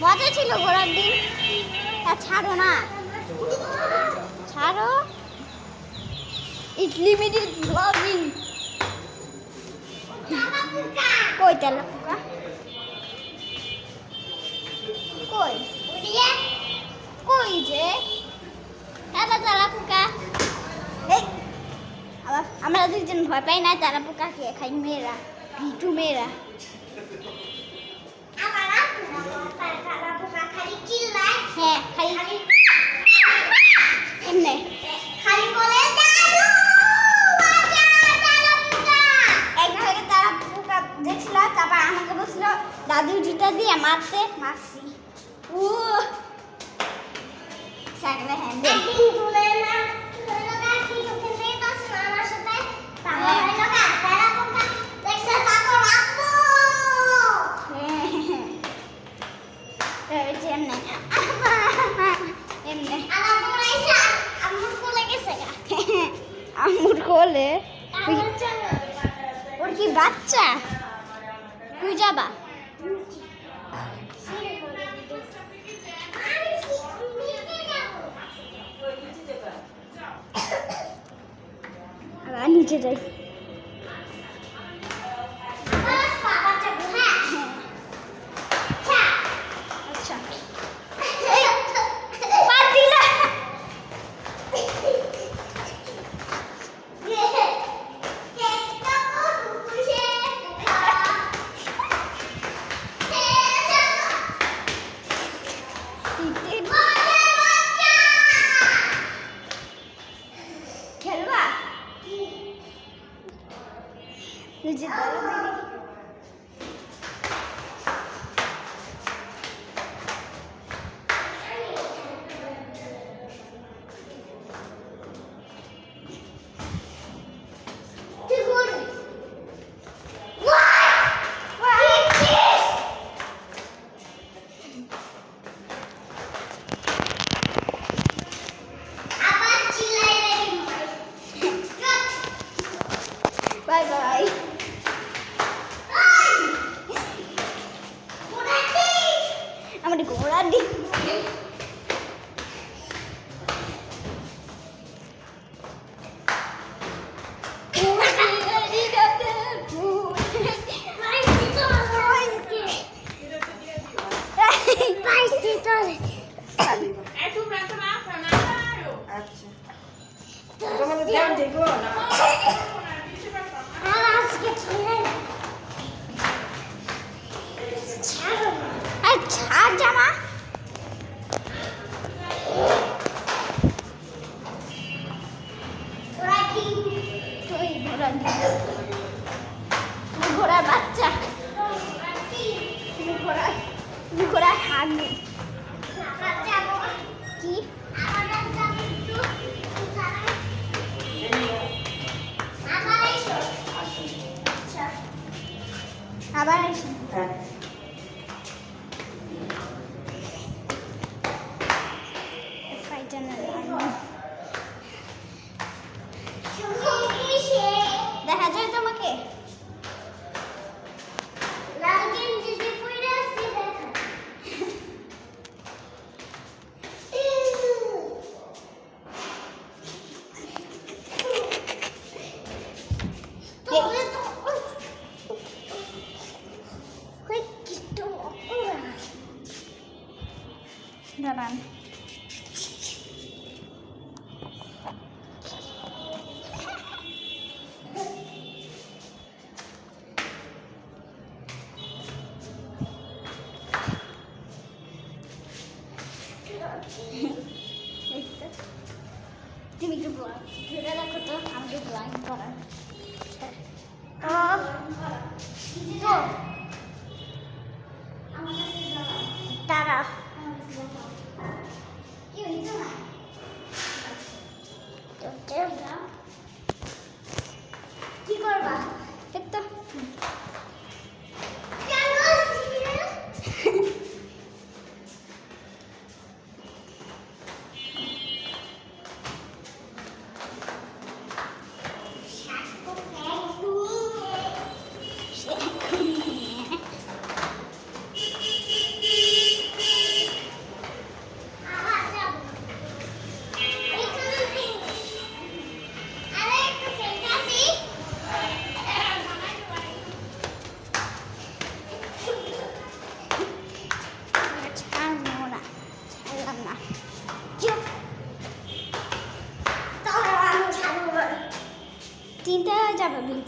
মজা ছিল ঘোরার দিন। ছাড়ো না, ছাড়ো। ইট লিমিটেড ব্লগিং। কই তেলা পোকা? কই কই যে তেলা পোকা? এই আমরা দুজন ভয় পাই না তেলা পোকাকে, খাই মেয়েরা, ভিটু মেয়েরা। হ্যাঁ খালি এমনি দেখছিলাম, তারপর আমাকে বলছিল দাদু জুতা দিয়ে মারতে, মারছি। সাইকেলে হ্যান্ডেল আম্মুর কোলে। ওর কি বাচ্চা? তুই যাবা? আবার নিচে যাই। Bye bye. I'm gonna go ready. জামা ঘোড়ার বাচ্চা, ঘোড়ার হাত নেই কি? আবার আসি। দেখা যায় তোমাকে? দাঁড়ান, তুমি একটু ধরে রাখো তো, আমাকে ড্রয়িং করার। তারা কি করবা? তো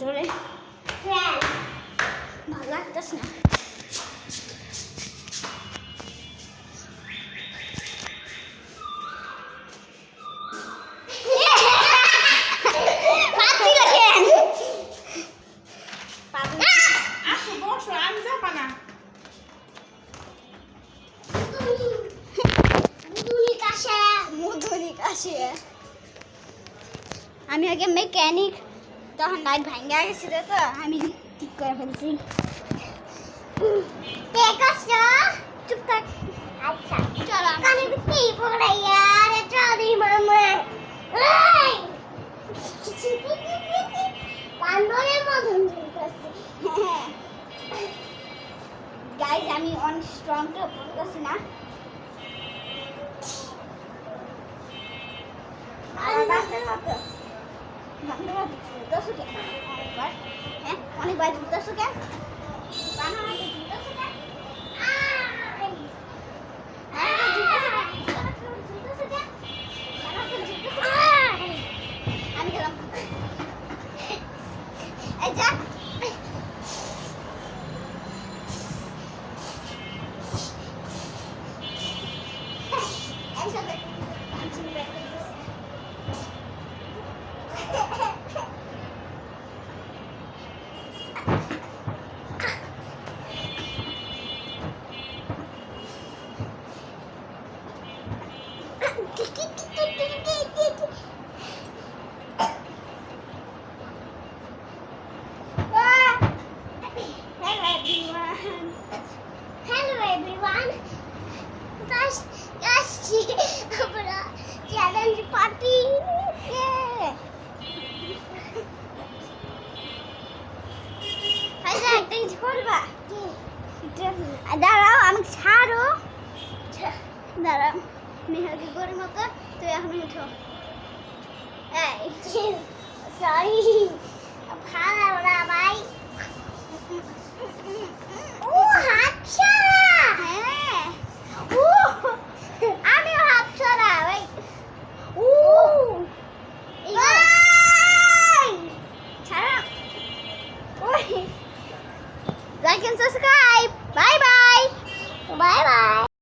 জোরে ভালো লাগতেছে না। আমি আগে মেকানিক, তখন লাইট ভাঙ্গা গেছিল তো আমি ঠিক করে ফেলছি। চুপ থাক। আচ্ছা চলো আমি কি পড়ে यार চলি মামা বান্দরের মতন করতেছি। গাইস আমি অন স্ট্রং তো পড়তেছি না। অনেকবার জুতাছো কেন? আমি গেলাম। এই যা একসাথে challenge party. আচ্ছা একটা কিছু করবা? দাঁড়াও আমি ছাড়ো। দাঁড়াও মেহাকে গরির মতো তুই এখন উঠো। এই সরি ভালো না ভাই। ও হাত ছাড়া